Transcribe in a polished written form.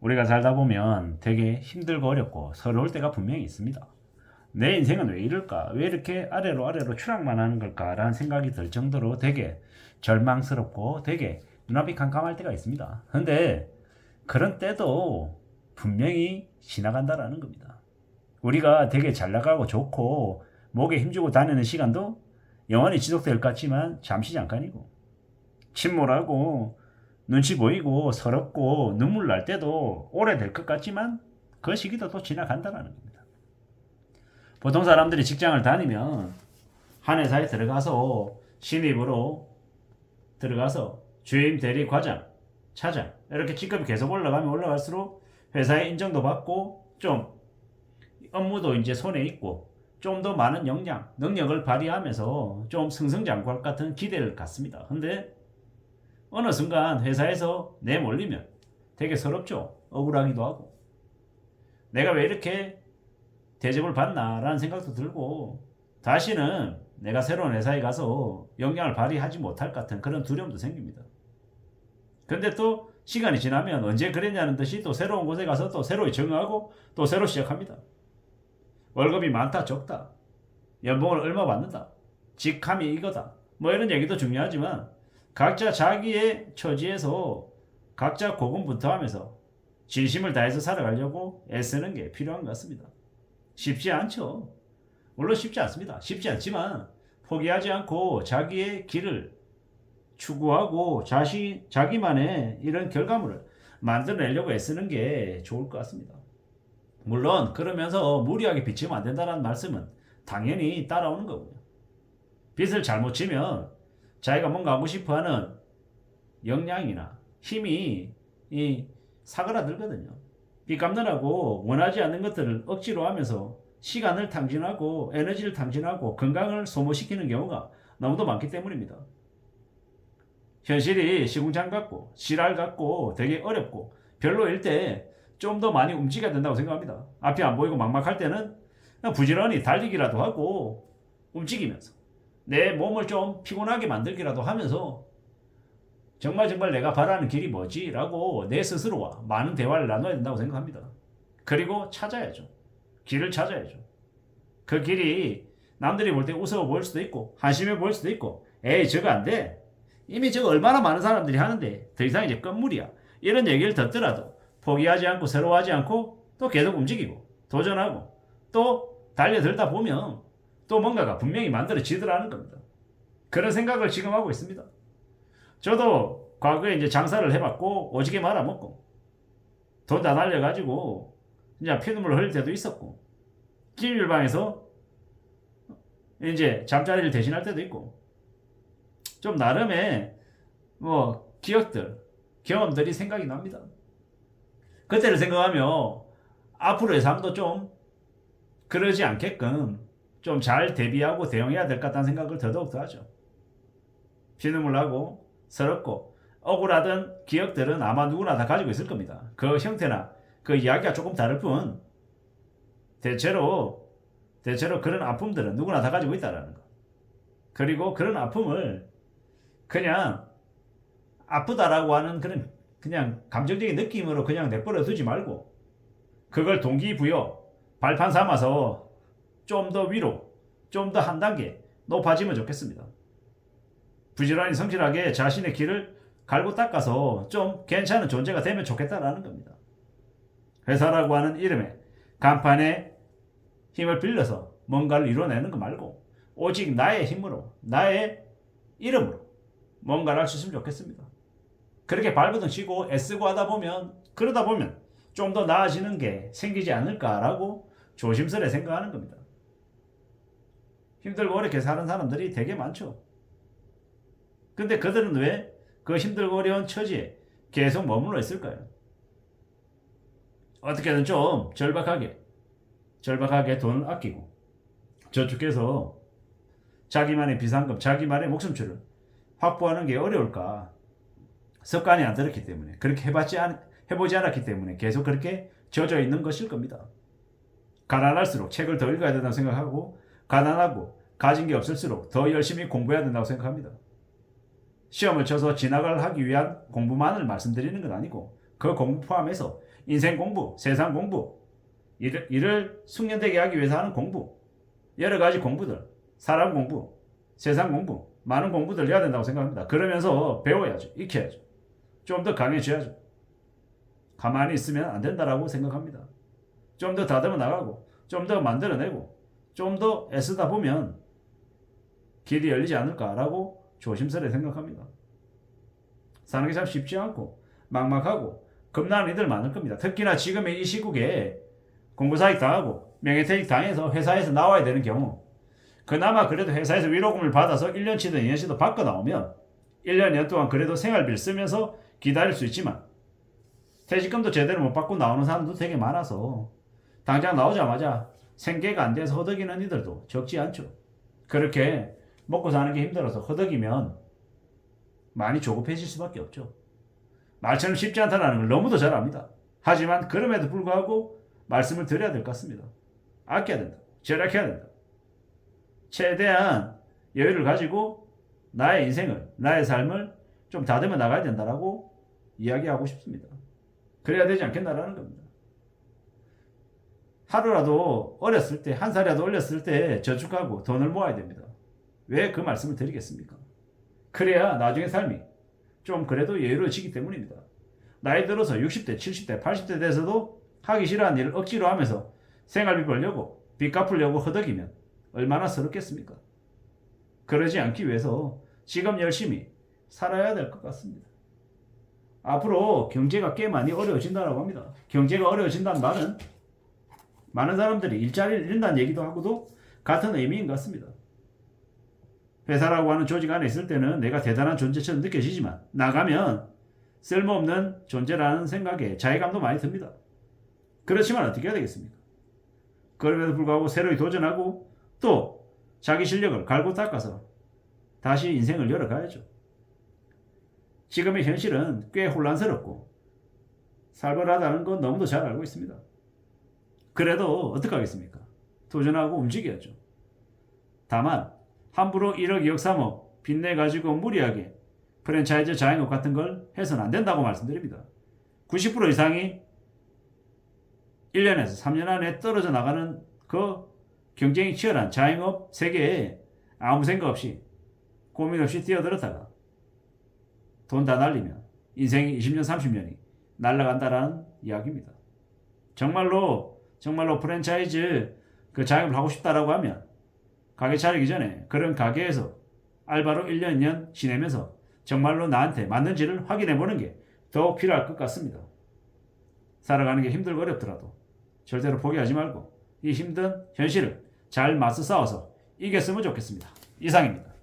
우리가 살다 보면 되게 힘들고 어렵고 서러울 때가 분명히 있습니다. 내 인생은 왜 이럴까? 왜 이렇게 아래로 추락만 하는 걸까? 라는 생각이 들 정도로 되게 절망스럽고 되게 눈앞이 캄캄할 때가 있습니다. 근데 그런 때도 분명히 지나간다라는 겁니다. 우리가 되게 잘 나가고 좋고 목에 힘주고 다니는 시간도 영원히 지속될 것 같지만 잠시 잠깐이고, 침몰하고 눈치 보이고 서럽고 눈물 날 때도 오래될 것 같지만 그 시기도 또 지나간다는 겁니다. 보통 사람들이 직장을 다니면 한 회사에 들어가서 신입으로 들어가서 주임, 대리, 과장, 차장 이렇게 직급이 계속 올라가면 올라갈수록 회사의 인정도 받고 좀 업무도 이제 손에 있고 좀 더 많은 역량, 능력을 발휘하면서 좀 승승장구할 것 같은 기대를 갖습니다. 근데 어느 순간 회사에서 내몰리면 되게 서럽죠. 억울하기도 하고. 내가 왜 이렇게 대접을 받나라는 생각도 들고, 다시는 내가 새로운 회사에 가서 역량을 발휘하지 못할 것 같은 그런 두려움도 생깁니다. 근데 또 시간이 지나면 언제 그랬냐는 듯이 또 새로운 곳에 가서 또 새로 적응하고 또 새로 시작합니다. 월급이 많다 적다, 연봉을 얼마 받는다, 직함이 이거다, 뭐 이런 얘기도 중요하지만 각자 자기의 처지에서 각자 고군분투하면서 진심을 다해서 살아가려고 애쓰는 게 필요한 것 같습니다. 쉽지 않죠. 물론 쉽지 않습니다. 쉽지 않지만 포기하지 않고 자기의 길을 추구하고 자기만의 이런 결과물을 만들어내려고 애쓰는 게 좋을 것 같습니다. 물론 그러면서 무리하게 비치면 안 된다는 말씀은 당연히 따라오는 거고요. 빚을 잘못 지면 자기가 뭔가 하고 싶어하는 역량이나 힘이 사그라들거든요. 빚 갚느라고 원하지 않는 것들을 억지로 하면서 시간을 탕진하고 에너지를 탕진하고 건강을 소모시키는 경우가 너무도 많기 때문입니다. 현실이 시궁창 같고 실알 같고 되게 어렵고 별로일 때 좀 더 많이 움직여야 된다고 생각합니다. 앞이 안 보이고 막막할 때는 그냥 부지런히 달리기라도 하고 움직이면서 내 몸을 좀 피곤하게 만들기라도 하면서 정말 내가 바라는 길이 뭐지? 라고 내 스스로와 많은 대화를 나눠야 된다고 생각합니다. 그리고 찾아야죠. 길을 찾아야죠. 그 길이 남들이 볼 때 우스워 보일 수도 있고 한심해 보일 수도 있고, 에이 저거 안 돼, 이미 저거 얼마나 많은 사람들이 하는데 더 이상 이제 끝물이야, 이런 얘기를 듣더라도 포기하지 않고 서러워하지 않고 또 계속 움직이고 도전하고 또 달려들다 보면 또 뭔가가 분명히 만들어지더라는 겁니다. 그런 생각을 지금 하고 있습니다. 저도 과거에 이제 장사를 해봤고 오지게 말아먹고 돈 다 날려가지고 이제 피눈물 흘릴 때도 있었고, 김일방에서 이제 잠자리를 대신할 때도 있고, 좀 나름의 뭐 기억들, 경험들이 생각이 납니다. 그때를 생각하며 앞으로의 삶도 좀 그러지 않게끔 좀 잘 대비하고 대응해야 될 것 같다는 생각을 더더욱 하죠. 피눈물 나고 서럽고 억울하던 기억들은 아마 누구나 다 가지고 있을 겁니다. 그 형태나 그 이야기가 조금 다를 뿐 대체로 그런 아픔들은 누구나 다 가지고 있다는 거. 그리고 그런 아픔을 그냥 아프다라고 하는 그냥 감정적인 느낌으로 그냥 내버려 두지 말고 그걸 동기부여, 발판 삼아서 좀 더 위로, 좀 더 한 단계 높아지면 좋겠습니다. 부지런히 성실하게 자신의 길을 갈고 닦아서 좀 괜찮은 존재가 되면 좋겠다라는 겁니다. 회사라고 하는 이름에 간판에 힘을 빌려서 뭔가를 이뤄내는 거 말고 오직 나의 힘으로, 나의 이름으로 뭔가를 할 수 있으면 좋겠습니다. 그렇게 발버둥 치고 애쓰고 하다 보면, 그러다 보면 좀 더 나아지는 게 생기지 않을까라고 조심스레 생각하는 겁니다. 힘들고 어렵게 사는 사람들이 되게 많죠. 근데 그들은 왜 그 힘들고 어려운 처지에 계속 머물러 있을까요? 어떻게든 좀 절박하게 돈을 아끼고 저축해서 자기만의 비상금, 자기만의 목숨줄을 확보하는 게 어려울까? 습관이 안 들었기 때문에, 그렇게 해보지 않았기 때문에 계속 그렇게 젖어 있는 것일 겁니다. 가난할수록 책을 더 읽어야 된다고 생각하고, 가난하고 가진 게 없을수록 더 열심히 공부해야 된다고 생각합니다. 시험을 쳐서 진학을 하기 위한 공부만을 말씀드리는 건 아니고 그 공부 포함해서 인생 공부, 세상 공부, 일을 숙련되게 하기 위해서 하는 공부, 여러 가지 공부들, 사람 공부, 세상 공부, 많은 공부들 해야 된다고 생각합니다. 그러면서 배워야죠. 익혀야죠. 좀 더 강해져야죠. 가만히 있으면 안 된다라고 생각합니다. 좀 더 다듬어 나가고, 좀 더 만들어내고, 좀 더 애쓰다 보면 길이 열리지 않을까라고 조심스레 생각합니다. 사는 게 참 쉽지 않고 막막하고 겁나는 이들 많을 겁니다. 특히나 지금의 이 시국에 공고사익 당하고 명예퇴직 당해서 회사에서 나와야 되는 경우, 그나마 그래도 회사에서 위로금을 받아서 1년치든 2년치든 받고 나오면 1년, 2년 동안 그래도 생활비를 쓰면서 기다릴 수 있지만, 퇴직금도 제대로 못 받고 나오는 사람도 되게 많아서 당장 나오자마자 생계가 안 돼서 허덕이는 이들도 적지 않죠. 그렇게 먹고 사는 게 힘들어서 허덕이면 많이 조급해질 수밖에 없죠. 말처럼 쉽지 않다는 걸 너무도 잘 압니다. 하지만 그럼에도 불구하고 말씀을 드려야 될 것 같습니다. 아껴야 된다. 절약해야 된다. 최대한 여유를 가지고 나의 인생을, 나의 삶을 좀 다듬어 나가야 된다라고 이야기하고 싶습니다. 그래야 되지 않겠나라는 겁니다. 하루라도 어렸을 때, 한 살이라도 어렸을 때 저축하고 돈을 모아야 됩니다. 왜 그 말씀을 드리겠습니까? 그래야 나중에 삶이 좀 그래도 여유로워지기 때문입니다. 나이 들어서 60대, 70대, 80대 돼서도 하기 싫어하는 일을 억지로 하면서 생활비 벌려고, 빚 갚으려고 허덕이면 얼마나 서럽겠습니까? 그러지 않기 위해서 지금 열심히 살아야 될 것 같습니다. 앞으로 경제가 꽤 많이 어려워진다고 합니다. 경제가 어려워진다는 말은 많은 사람들이 일자리를 잃는다는 얘기도 하고도 같은 의미인 것 같습니다. 회사라고 하는 조직 안에 있을 때는 내가 대단한 존재처럼 느껴지지만 나가면 쓸모없는 존재라는 생각에 자괴감도 많이 듭니다. 그렇지만 어떻게 해야 되겠습니까? 그럼에도 불구하고 새로이 도전하고 또 자기 실력을 갈고 닦아서 다시 인생을 열어가야죠. 지금의 현실은 꽤 혼란스럽고 살벌하다는 건 너무도 잘 알고 있습니다. 그래도 어떻게 하겠습니까? 도전하고 움직여야죠. 다만 함부로 1억, 2억, 3억 빚내가지고 무리하게 프랜차이즈 자영업 같은 걸 해서는 안 된다고 말씀드립니다. 90% 이상이 1년에서 3년 안에 떨어져 나가는 그 경쟁이 치열한 자영업 세계에 아무 생각 없이 고민 없이 뛰어들었다가 돈 다 날리면 인생이 20년, 30년이 날아간다라는 이야기입니다. 정말로 프랜차이즈 그 자영업을 하고 싶다라고 하면 가게 차리기 전에 그런 가게에서 알바로 1년, 2년 지내면서 정말로 나한테 맞는지를 확인해 보는 게 더욱 필요할 것 같습니다. 살아가는 게 힘들고 어렵더라도 절대로 포기하지 말고 이 힘든 현실을 잘 맞서 싸워서 이겼으면 좋겠습니다. 이상입니다.